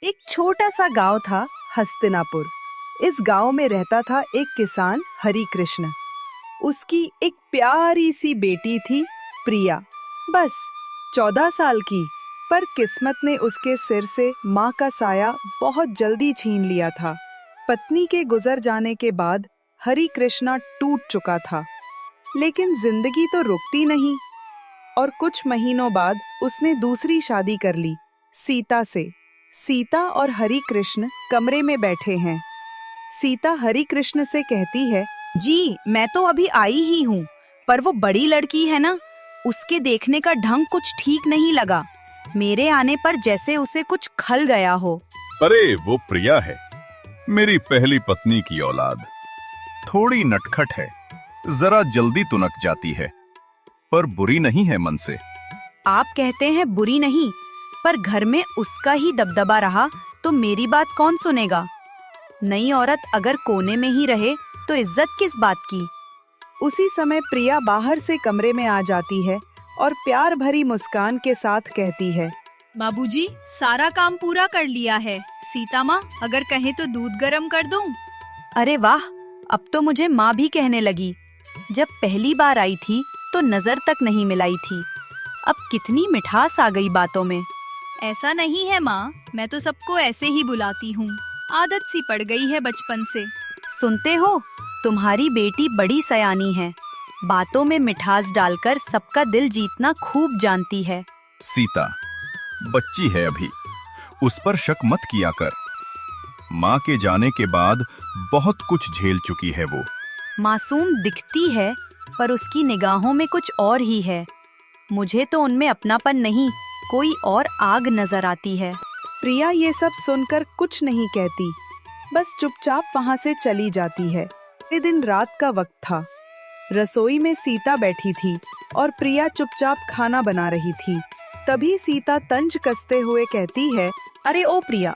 एक छोटा सा गांव था, हस्तिनापुर। इस गांव में रहता था एक किसान, हरि कृष्ण। उसकी एक प्यारी सी बेटी थी, प्रिया। बस 14 साल की। पर किस्मत ने उसके सिर से माँ का साया बहुत जल्दी छीन लिया था। पत्नी के गुजर जाने के बाद हरि कृष्णा टूट चुका था। लेकिन जिंदगी तो रुकती नहीं, और कुछ महीनों बाद उसने दूसरी शादी कर ली, सीता से। सीता और हरि कृष्ण कमरे में बैठे हैं। सीता हरि कृष्ण से कहती है, जी मैं तो अभी आई ही हूँ, पर वो बड़ी लड़की है ना, उसके देखने का ढंग कुछ ठीक नहीं लगा। मेरे आने पर जैसे उसे कुछ खल गया हो। अरे वो प्रिया है, मेरी पहली पत्नी की औलाद। थोड़ी नटखट है, जरा जल्दी तुनक जाती है, पर बुरी नहीं है मन से। आप कहते हैं बुरी नहीं, पर घर में उसका ही दबदबा रहा तो मेरी बात कौन सुनेगा। नई औरत अगर कोने में ही रहे तो इज्जत किस बात की। उसी समय प्रिया बाहर से कमरे में आ जाती है और प्यार भरी मुस्कान के साथ कहती है, बाबूजी सारा काम पूरा कर लिया है। सीता माँ अगर कहे तो दूध गरम कर दूं। अरे वाह, अब तो मुझे माँ भी कहने लगी। जब पहली बार आई थी तो नजर तक नहीं मिलाई थी, अब कितनी मिठास आ गई बातों में। ऐसा नहीं है माँ, मैं तो सबको ऐसे ही बुलाती हूँ, आदत सी पड़ गई है बचपन से। सुनते हो, तुम्हारी बेटी बड़ी सयानी है, बातों में मिठास डालकर सबका दिल जीतना खूब जानती है। सीता बच्ची है अभी, उस पर शक मत किया कर। माँ के जाने के बाद बहुत कुछ झेल चुकी है वो। मासूम दिखती है, पर उसकी निगाहों में कुछ और ही है। मुझे तो उनमें अपनापन नहीं, कोई और आग नजर आती है। प्रिया ये सब सुनकर कुछ नहीं कहती, बस चुपचाप वहाँ से चली जाती है। ये दिन रात का वक्त था। रसोई में सीता बैठी थी और प्रिया चुपचाप खाना बना रही थी। तभी सीता तंज कसते हुए कहती है, अरे ओ प्रिया,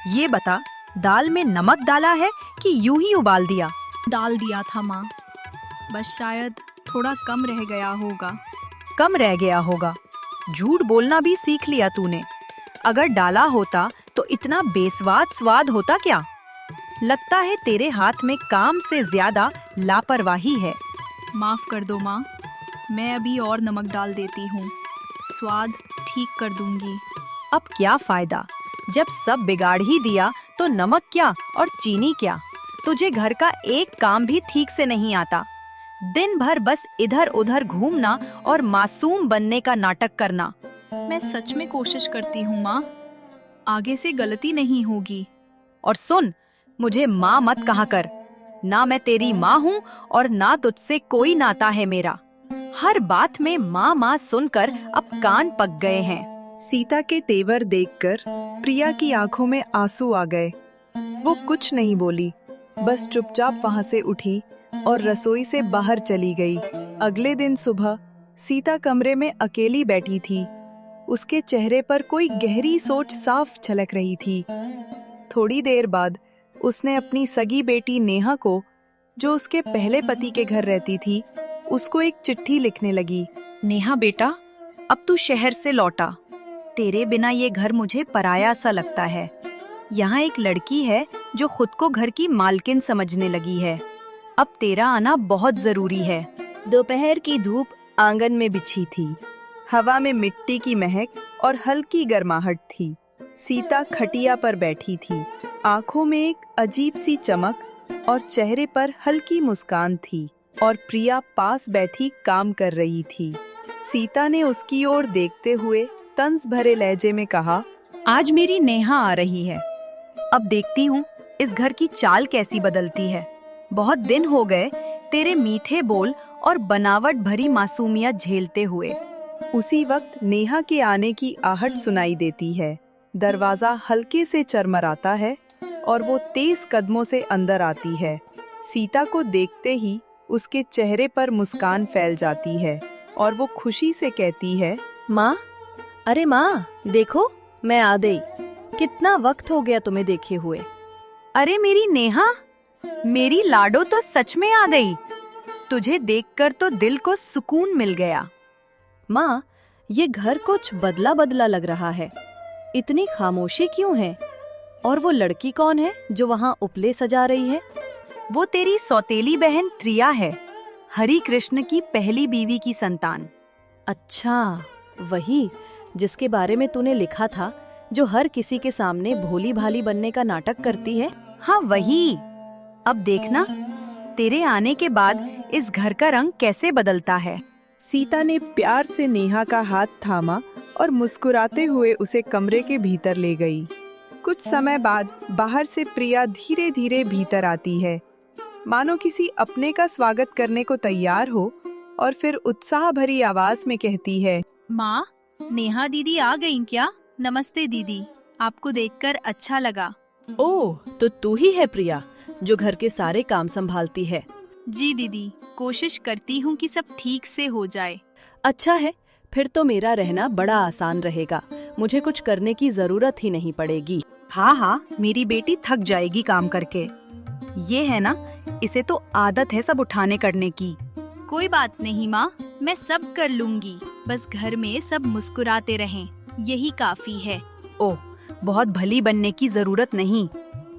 ये बता, दाल में नमक डाला है कि यूं ही उबाल दिया? डाल दिया था माँ, बस शायद थोड़ा कम रह गया होगा। कम रह गया होगा? झूठ बोलना भी सीख लिया तूने। अगर डाला होता तो इतना बेस्वाद स्वाद होता क्या? लगता है तेरे हाथ में काम से ज्यादा लापरवाही है। माफ कर दो माँ, मैं अभी और नमक डाल देती हूँ, स्वाद ठीक कर दूंगी। अब क्या फायदा, जब सब बिगाड़ ही दिया तो नमक क्या और चीनी क्या। तुझे घर का एक काम भी ठीक से नहीं आता। दिन भर बस इधर उधर घूमना और मासूम बनने का नाटक करना। मैं सच में कोशिश करती हूँ माँ, आगे से गलती नहीं होगी। और सुन, मुझे माँ मत कहा कर। ना मैं तेरी माँ हूँ और ना तुझसे कोई नाता है मेरा। हर बात में माँ माँ सुनकर अब कान पक गए हैं। सीता के तेवर देखकर प्रिया की आंखों में आंसू आ गए। वो कुछ नहीं बोली, बस चुपचाप वहाँ से उठी और रसोई से बाहर चली गई। अगले दिन सुबह सीता कमरे में अकेली बैठी थी। उसके चेहरे पर कोई गहरी सोच साफ झलक रही थी। थोड़ी देर बाद उसने अपनी सगी बेटी नेहा को, जो उसके पहले पति के घर रहती थी, उसको एक चिट्ठी लिखने लगी। नेहा बेटा, अब तू शहर से लौटा। तेरे बिना ये घर मुझे पराया सा लगता है। यहाँ एक लड़की है जो खुद को घर की मालकिन समझने लगी है। अब तेरा आना बहुत जरूरी है। दोपहर की धूप आंगन में बिछी थी। हवा में मिट्टी की महक और हल्की गर्माहट थी। सीता खटिया पर बैठी थी। आंखों में एक अजीब सी चमक और चेहरे पर हल्की मुस्कान थी, और प्रिया पास बैठी काम कर रही थी। सीता ने उसकी ओर देखते हुए तंज भरे लहजे में कहा, आज मेरी नेहा आ रही है। अब देखती हूँ इस घर की चाल कैसी बदलती है। बहुत दिन हो गए तेरे मीठे बोल और बनावट भरी मासूमियत झेलते हुए। उसी वक्त नेहा के आने की आहट सुनाई देती है। दरवाजा हल्के से चरमराता है और वो तेज कदमों से अंदर आती है। सीता को देखते ही उसके चेहरे पर मुस्कान फैल जाती है और वो खुशी से कहती है, माँ, अरे माँ देखो, मैं आ गई। कितना वक्त हो गया तुम्हें देखे हुए। अरे मेरी नेहा, मेरी लाडो तो सच में आ गई। तुझे देखकर तो दिल को सुकून मिल गया। माँ, ये घर कुछ बदला बदला लग रहा है। इतनी खामोशी क्यों है? और वो लड़की कौन है जो वहाँ उपले सजा रही है? वो तेरी सौतेली बहन त्रिया है, हरि कृष्ण की पहली बीवी की संतान। अच्छा, वही जिसके बारे में तूने लिखा था, जो हर किसी के सामने भोली भाली बनने का नाटक करती है। हाँ वही। अब देखना, तेरे आने के बाद इस घर का रंग कैसे बदलता है। सीता ने प्यार से नेहा का हाथ थामा और मुस्कुराते हुए उसे कमरे के भीतर ले गई। कुछ समय बाद बाहर से प्रिया धीरे धीरे भीतर आती है, मानो किसी अपने का स्वागत करने को तैयार हो, और फिर उत्साह भरी आवाज में कहती है, माँ, नेहा दीदी आ गईं क्या? नमस्ते दीदी, आपको देखकर अच्छा लगा। ओह, तो तू ही है प्रिया, जो घर के सारे काम संभालती है। जी दीदी, कोशिश करती हूँ कि सब ठीक से हो जाए। अच्छा है, फिर तो मेरा रहना बड़ा आसान रहेगा, मुझे कुछ करने की जरूरत ही नहीं पड़ेगी। हाँ हाँ, मेरी बेटी थक जाएगी काम करके। ये है ना, इसे तो आदत है सब उठाने करने की। कोई बात नहीं माँ, मैं सब कर लूंगी, बस घर में सब मुस्कुराते रहें, यही काफी है। ओह, बहुत भली बनने की जरूरत नहीं,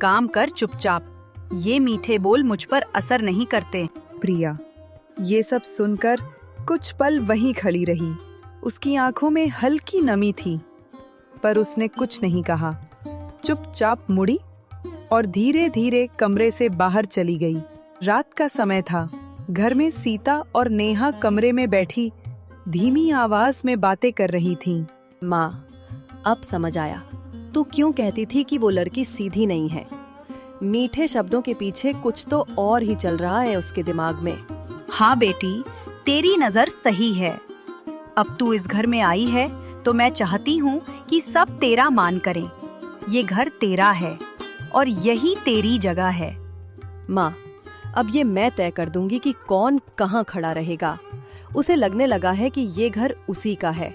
काम कर चुपचाप। ये मीठे बोल मुझ पर असर नहीं करते। प्रिया ये सब सुनकर कुछ पल वहीं खड़ी रही। उसकी आंखों में हल्की नमी थी, पर उसने कुछ नहीं कहा। चुपचाप मुड़ी और धीरे धीरे कमरे से बाहर चली गई। रात का समय था। घर में सीता और नेहा कमरे में बैठी धीमी आवाज में बातें कर रही थीं। माँ, अब समझ आया, तू क्यों कहती थी कि वो लड़की सीधी नहीं है। मीठे शब्दों के पीछे कुछ तो और ही चल रहा है उसके दिमाग में। हाँ बेटी, तेरी नजर सही है। अब तू इस घर में आई है तो मैं चाहती हूँ कि सब तेरा मान करें। ये घर तेरा है और यही तेरी जगह है। माँ, अब ये मैं तय कर दूंगी कि कौन कहाँ खड़ा रहेगा। उसे लगने लगा है कि ये घर उसी का है।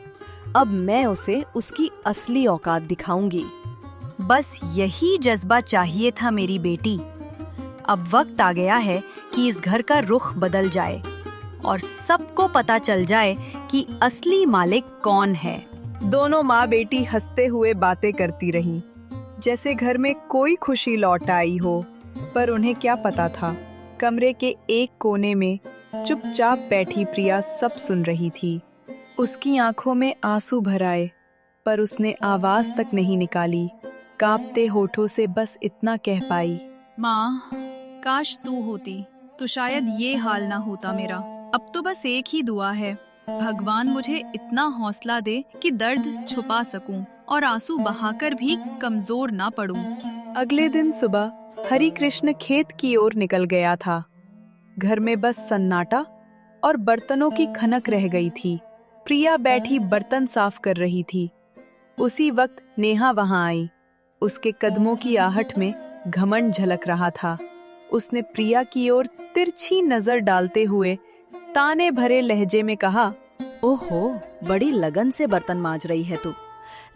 अब मैं उसे उसकी असली औकात दिखाऊंगी। बस यही जज्बा चाहिए था मेरी बेटी। अब वक्त आ गया है कि इस घर का रुख बदल जाए और सबको पता चल जाए कि असली मालिक कौन है। दोनों माँ बेटी हंसते हुए बातें करती रहीं, जैसे घर में कोई खुशी लौट आई हो। पर उन्हें क्या पता था, कमरे के एक कोने में चुपचाप बैठी प्रिया सब सुन रही थी। उसकी आंखों में आंसू भर आए, पर उसने आवाज तक नहीं निकाली। कांपते होठों से बस इतना कह पाई, माँ, काश तू होती तो शायद ये हाल ना होता मेरा। अब तो बस एक ही दुआ है, भगवान मुझे इतना हौसला दे कि दर्द छुपा सकूं और आंसू बहाकर भी कमजोर ना पड़ूं। अगले दिन सुबह हरि कृष्ण खेत की ओर निकल गया था। घर में बस सन्नाटा और बर्तनों की खनक रह गई थी। प्रिया बैठी बर्तन साफ कर रही थी। उसी वक्त नेहा वहां आई। उसके कदमों की आहट में घमंड झलक रहा था। उसने प्रिया की ओर तिरछी नजर डालते हुए ताने भरे लहजे में कहा, ओहो, बड़ी लगन से बर्तन मांज रही है तू।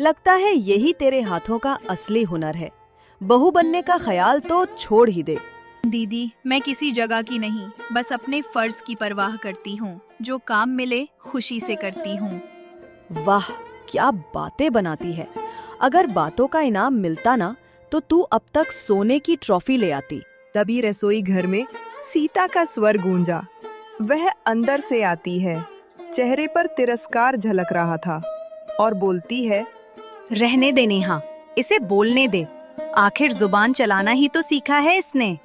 लगता है यही तेरे हाथों का असली हुनर है। बहू बनने का ख्याल तो छोड़ ही दे। दीदी, मैं किसी जगह की नहीं, बस अपने फर्ज की परवाह करती हूँ। जो काम मिले खुशी से करती हूँ। वाह, क्या बातें बनाती है। अगर बातों का इनाम मिलता ना, तो तू अब तक सोने की ट्रॉफी ले आती। तभी रसोई घर में सीता का स्वर गूंजा। वह अंदर से आती है। चेहरे पर तिरस्कार झलक रहा था और बोलती है, रहने दे नेहा, इसे बोलने दे। आखिर जुबान चलाना ही तो सीखा है इसने।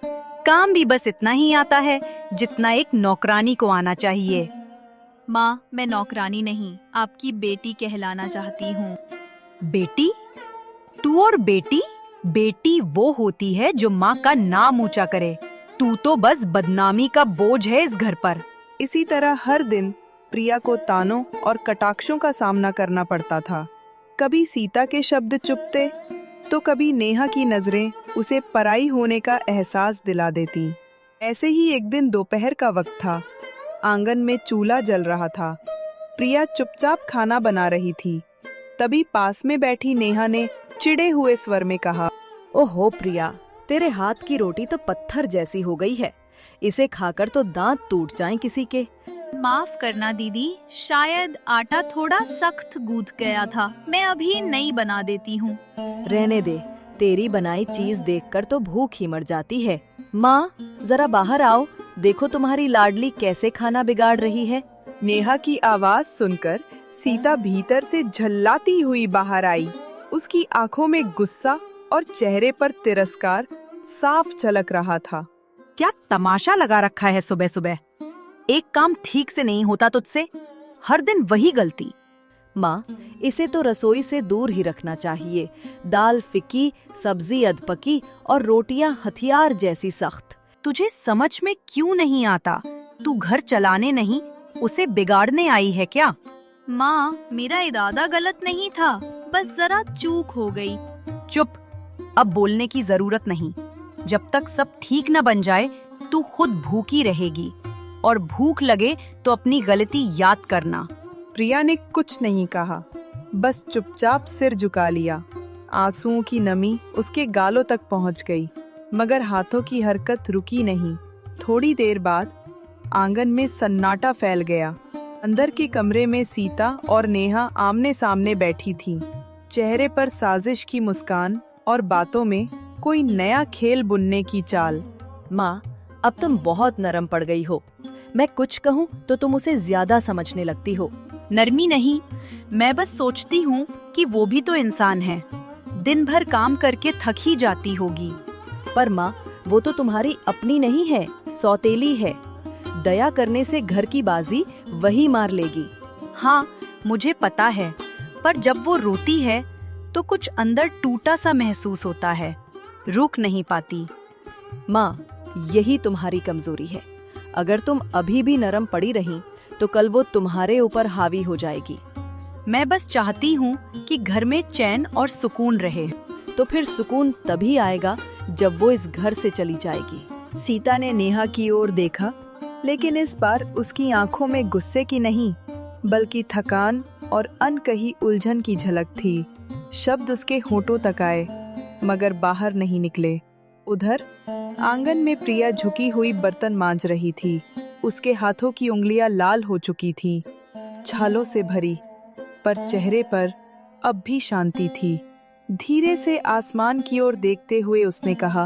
काम भी बस इतना ही आता है जितना एक नौकरानी को आना चाहिए। माँ, मैं नौकरानी नहीं, आपकी बेटी कहलाना चाहती हूँ। बेटी? तू और बेटी? बेटी वो होती है जो माँ का नाम ऊंचा करे। तू तो बस बदनामी का बोझ है इस घर पर। इसी तरह हर दिन प्रिया को तानों और कटाक्षों का सामना करना पड़ता था। कभी सीता के शब्द चुभते, तो कभी नेहा की नजरें उसे पराई होने का एहसास दिला देती। ऐसे ही एक दिन दोपहर का वक्त था। आंगन में चूल्हा जल रहा था। प्रिया चुपचाप खाना बना रही थी। तभी पास में बैठी नेहा ने चिढ़े हुए स्वर में कहा, ओहो प्रिया, तेरे हाथ की रोटी तो पत्थर जैसी हो गई है। इसे खाकर तो दांत टूट जाएं किसी के। माफ करना दीदी, शायद आटा थोड़ा सख्त गूंथ गया था। मैं अभी नई बना देती हूँ। रहने दे, तेरी बनाई चीज देखकर तो भूख ही मर जाती है। माँ, जरा बाहर आओ, देखो तुम्हारी लाडली कैसे खाना बिगाड़ रही है। नेहा की आवाज सुनकर सीता भीतर से झल्लाती हुई बाहर आई। उसकी आंखों में गुस्सा और चेहरे पर तिरस्कार साफ झलक रहा था। क्या तमाशा लगा रखा है सुबह सुबह? एक काम ठीक से नहीं होता तुझसे, हर दिन वही गलती। माँ, इसे तो रसोई से दूर ही रखना चाहिए। दाल फिक्की, सब्जी अधपकी और रोटियां हथियार जैसी सख्त। तुझे समझ में क्यों नहीं आता? तू घर चलाने नहीं, उसे बिगाड़ने आई है क्या? माँ, मेरा इरादा गलत नहीं था, बस जरा चूक हो गई। चुप, अब बोलने की जरूरत नहीं। जब तक सब ठीक न बन जाए तू खुद भूखी रहेगी, और भूख लगे तो अपनी गलती याद करना। प्रिया ने कुछ नहीं कहा, बस चुपचाप सिर झुका लिया। आंसुओं की नमी उसके गालों तक पहुंच गई, मगर हाथों की हरकत रुकी नहीं। थोड़ी देर बाद आंगन में सन्नाटा फैल गया। अंदर के कमरे में सीता और नेहा आमने सामने बैठी थीं। चेहरे पर साजिश की मुस्कान और बातों में कोई नया खेल बुनने की चाल। माँ, अब तुम बहुत नरम पड़ गई हो। मैं कुछ कहूँ तो तुम उसे ज्यादा समझने लगती हो। नरमी नहीं, मैं बस सोचती हूँ कि वो भी तो इंसान है, दिन भर काम करके थक ही जाती होगी। पर माँ, वो तो तुम्हारी अपनी नहीं है, सौतेली है। दया करने से घर की बाजी वही मार लेगी। हाँ, मुझे पता है, पर जब वो रोती है तो कुछ अंदर टूटा सा महसूस होता है, रुक नहीं पाती। माँ, यही तुम्हारी कमजोरी है। अगर तुम अभी भी नरम पड़ी रही तो कल वो तुम्हारे ऊपर हावी हो जाएगी। मैं बस चाहती हूँ कि घर में चैन और सुकून रहे। तो फिर सुकून तभी आएगा जब वो इस घर से चली जाएगी। सीता ने नेहा की ओर देखा, लेकिन इस बार उसकी आंखों में गुस्से की नहीं, बल्कि थकान और अनकही उलझन की झलक थी। शब्द उसके होठों तक आए, मगर बाहर नहीं निकले। उधर आंगन में प्रिया झुकी हुई बर्तन मांज रही थी। उसके हाथों की उंगलियां लाल हो चुकी थीं, छालों से भरी, पर चेहरे पर अब भी शांति थी। धीरे से आसमान की ओर देखते हुए उसने कहा,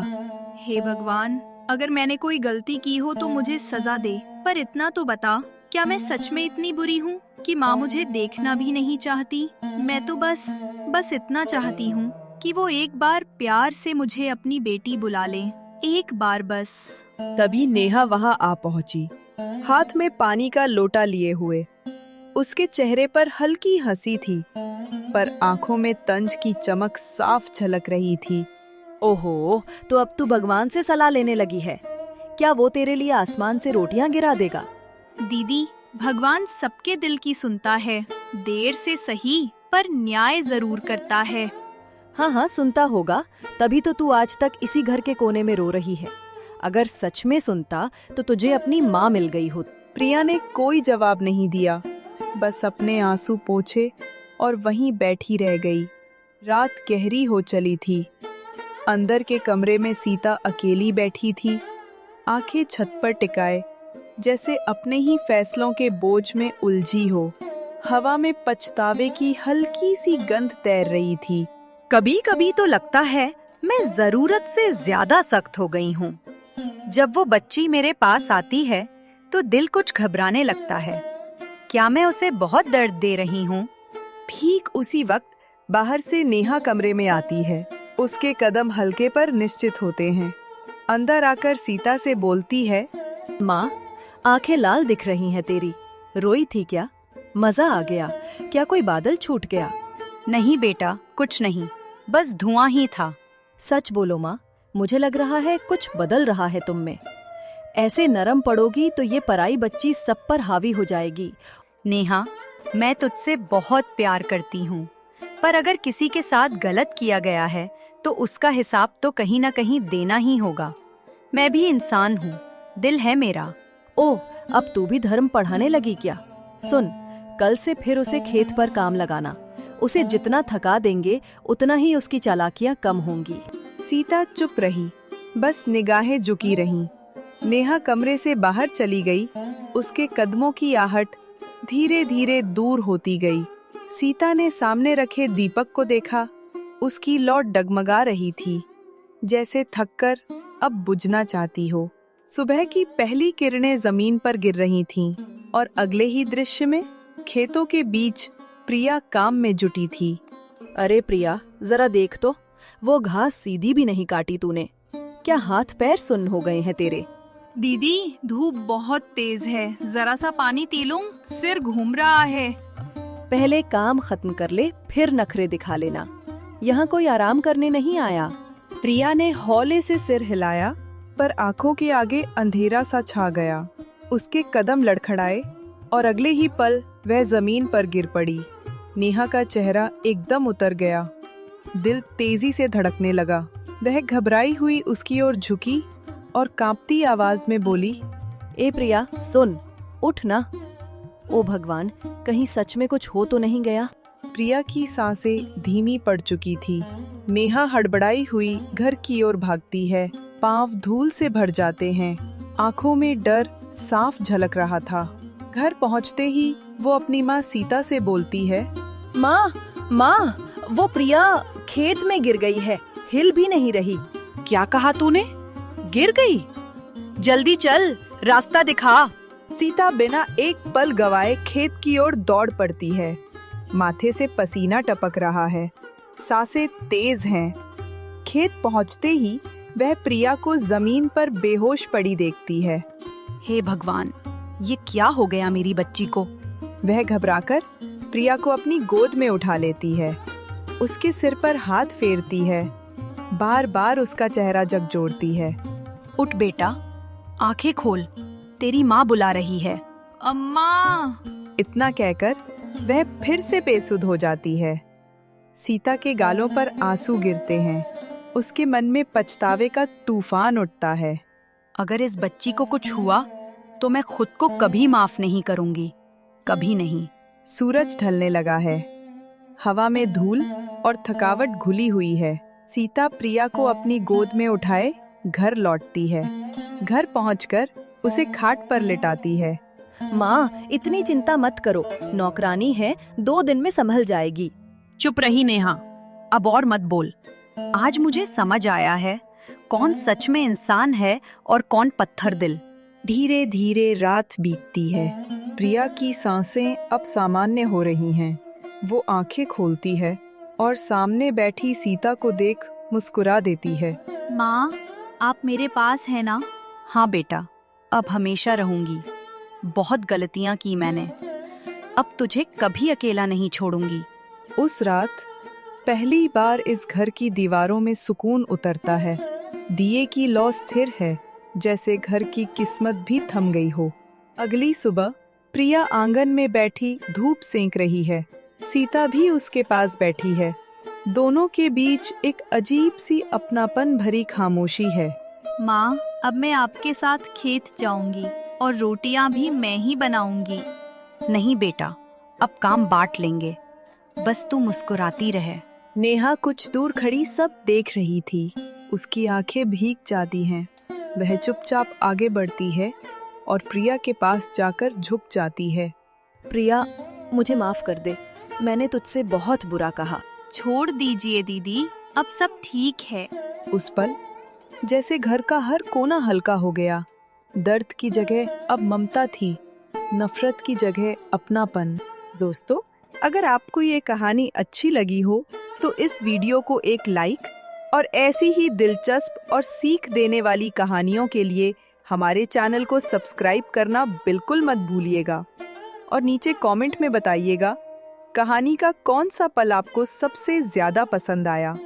हे भगवान, अगर मैंने कोई गलती की हो तो मुझे सजा दे, पर इतना तो बता, क्या मैं सच में इतनी बुरी हूँ कि माँ मुझे देखना भी नहीं चाहती? मैं तो बस इतना चाहती हूँ कि वो एक बार प्यार से मुझे अपनी बेटी बुला ले, एक बार बस। तभी नेहा वहां आ पहुंची, हाथ में पानी का लोटा लिए हुए। उसके चेहरे पर हल्की हंसी थी, पर आंखों में तंज की चमक साफ झलक रही थी। ओहो, तो अब तू भगवान से सलाह लेने लगी है? क्या वो तेरे लिए आसमान से रोटियां गिरा देगा? दीदी, भगवान सबके दिल की सुनता है, देर से सही पर न्याय जरूर करता है। हाँ हाँ, सुनता होगा, तभी तो तू आज तक इसी घर के कोने में रो रही है। अगर सच में सुनता तो तुझे अपनी माँ मिल गई हो। प्रिया ने कोई जवाब नहीं दिया, बस अपने आंसू पोंछे और वहीं बैठी रह गई। रात गहरी हो चली थी। अंदर के कमरे में सीता अकेली बैठी थी, आंखें छत पर टिकाए, जैसे अपने ही फैसलों के बोझ में उलझी हो। हवा में पछतावे की हल्की सी गंध तैर रही थी। कभी कभी तो लगता है मैं जरूरत से ज्यादा सख्त हो गई हूँ। जब वो बच्ची मेरे पास आती है तो दिल कुछ घबराने लगता है। क्या मैं उसे बहुत दर्द दे रही हूँ? ठीक उसी वक्त बाहर से नेहा कमरे में आती है। उसके कदम हल्के पर निश्चित होते हैं। अंदर आकर सीता से बोलती है, माँ, आंखें लाल दिख रही हैं तेरी, रोई थी क्या? मजा आ गया क्या? कोई बादल छूट गया? नहीं बेटा, कुछ नहीं, बस धुआं ही था। सच बोलो माँ, मुझे लग रहा है कुछ बदल रहा है तुम में। ऐसे नरम पड़ोगी तो ये पराई बच्ची सब पर हावी हो जाएगी। नेहा, मैं तुझसे बहुत प्यार करती हूँ, पर अगर किसी के साथ गलत किया गया है तो उसका हिसाब तो कहीं ना कहीं देना ही होगा। मैं भी इंसान हूँ, दिल है मेरा। ओ, अब तू भी धर्म पढ़ाने लगी क्या? सुन, कल से फिर उसे खेत पर काम लगाना। उसे जितना थका देंगे उतना ही उसकी चालाकियां कम होंगी। सीता चुप रही, बस निगाहें झुकी रहीं। नेहा कमरे से बाहर चली गई। उसके कदमों की आहट धीरे धीरे दूर होती गई। सीता ने सामने रखे दीपक को देखा। उसकी लौ डगमगा रही थी, जैसे थककर अब बुझना चाहती हो। सुबह की पहली किरणें जमीन पर गिर रही थीं और अगले ही दृश्य में खेतों के बीच प्रिया काम में जुटी थी। अरे प्रिया, जरा देख तो, वो घास सीधी भी नहीं काटी तूने। क्या हाथ पैर सुन्न हो गए हैं तेरे? दीदी, धूप बहुत तेज है, जरा सा पानी पी लूं, सिर घूम रहा है। पहले काम खत्म कर ले, फिर नखरे दिखा लेना। यहाँ कोई आराम करने नहीं आया। प्रिया ने हौले से सिर हिलाया, पर आंखों के आगे अंधेरा सा छा गया। उसके कदम लड़खड़ाए और अगले ही पल वह जमीन पर गिर पड़ी। नेहा का चेहरा एकदम उतर गया, दिल तेजी से धड़कने लगा। वह घबराई हुई उसकी ओर झुकी और कांपती आवाज में बोली, ए प्रिया, सुन, उठ ना। ओ भगवान, कहीं सच में कुछ हो तो नहीं गया? प्रिया की सांसें धीमी पड़ चुकी थी। नेहा हड़बड़ाई हुई घर की ओर भागती है। पांव धूल से भर जाते हैं, आंखों में डर साफ झलक रहा था। घर पहुंचते ही वो अपनी माँ सीता से बोलती है, माँ, वो प्रिया खेत में गिर गई है, हिल भी नहीं रही। क्या कहा तूने? गिर गई? जल्दी चल, रास्ता दिखा। सीता बिना एक पल गवाए खेत की ओर दौड़ पड़ती है। माथे से पसीना टपक रहा है, सांसें तेज हैं। खेत पहुंचते ही वह प्रिया को जमीन पर बेहोश पड़ी देखती है। हे भगवान, ये क्या हो गया मेरी बच्ची को? वह घबराकर प्रिया को अपनी गोद में उठा लेती है, उसके सिर पर हाथ फेरती है, बार बार उसका चेहरा झकझोरती है। उठ बेटा, आंखें खोल, तेरी माँ बुला रही है। अम्मा। इतना कहकर वह फिर से बेसुध हो जाती है। सीता के गालों पर आंसू गिरते हैं, उसके मन में पछतावे का तूफान उठता है। अगर इस बच्ची को कुछ हुआ तो मैं खुद को कभी माफ नहीं करूंगी, कभी नहीं। सूरज ढलने लगा है, हवा में धूल और थकावट घुली हुई है। सीता प्रिया को अपनी गोद में उठाए घर लौटती है। घर पहुंचकर उसे खाट पर लिटाती है। माँ, इतनी चिंता मत करो, नौकरानी है, 2 दिन में संभल जाएगी। चुप रही नेहा, अब और मत बोल। आज मुझे समझ आया है कौन सच में इंसान है और कौन पत्थर दिल। धीरे धीरे रात बीतती है। प्रिया की सांसें अब सामान्य हो रही हैं। वो आंखें खोलती है और सामने बैठी सीता को देख मुस्कुरा देती है। माँ, आप मेरे पास है ना? हाँ बेटा, अब हमेशा रहूंगी। बहुत गलतियां की मैंने, अब तुझे कभी अकेला नहीं छोड़ूंगी। उस रात पहली बार इस घर की दीवारों में सुकून उतरता है। दिए की लौ स्थिर है, जैसे घर की किस्मत भी थम गई हो। अगली सुबह प्रिया आंगन में बैठी धूप सेंक रही है। सीता भी उसके पास बैठी है। दोनों के बीच एक अजीब सी अपनापन भरी खामोशी है। माँ, अब मैं आपके साथ खेत जाऊंगी और रोटियां भी मैं ही बनाऊंगी। नहीं बेटा, अब काम बांट लेंगे, बस तू मुस्कुराती रहे। नेहा कुछ दूर खड़ी सब देख रही थी। उसकी आंखें भीग जाती हैं। वह चुपचाप आगे बढ़ती है और प्रिया के पास जाकर झुक जाती है। प्रिया, मुझे माफ कर दे, मैंने तुझसे बहुत बुरा कहा। छोड़ दीजिए दीदी, अब सब ठीक है। उस पल जैसे घर का हर कोना हल्का हो गया। दर्द की जगह अब ममता थी, नफरत की जगह अपनापन। दोस्तों, अगर आपको ये कहानी अच्छी लगी हो तो इस वीडियो को एक लाइक और ऐसी ही दिलचस्प और सीख देने वाली कहानियों के लिए हमारे चैनल को सब्सक्राइब करना बिल्कुल मत भूलिएगा। और नीचे कमेंट में बताइएगा कहानी का कौन सा पल आपको सबसे ज्यादा पसंद आया।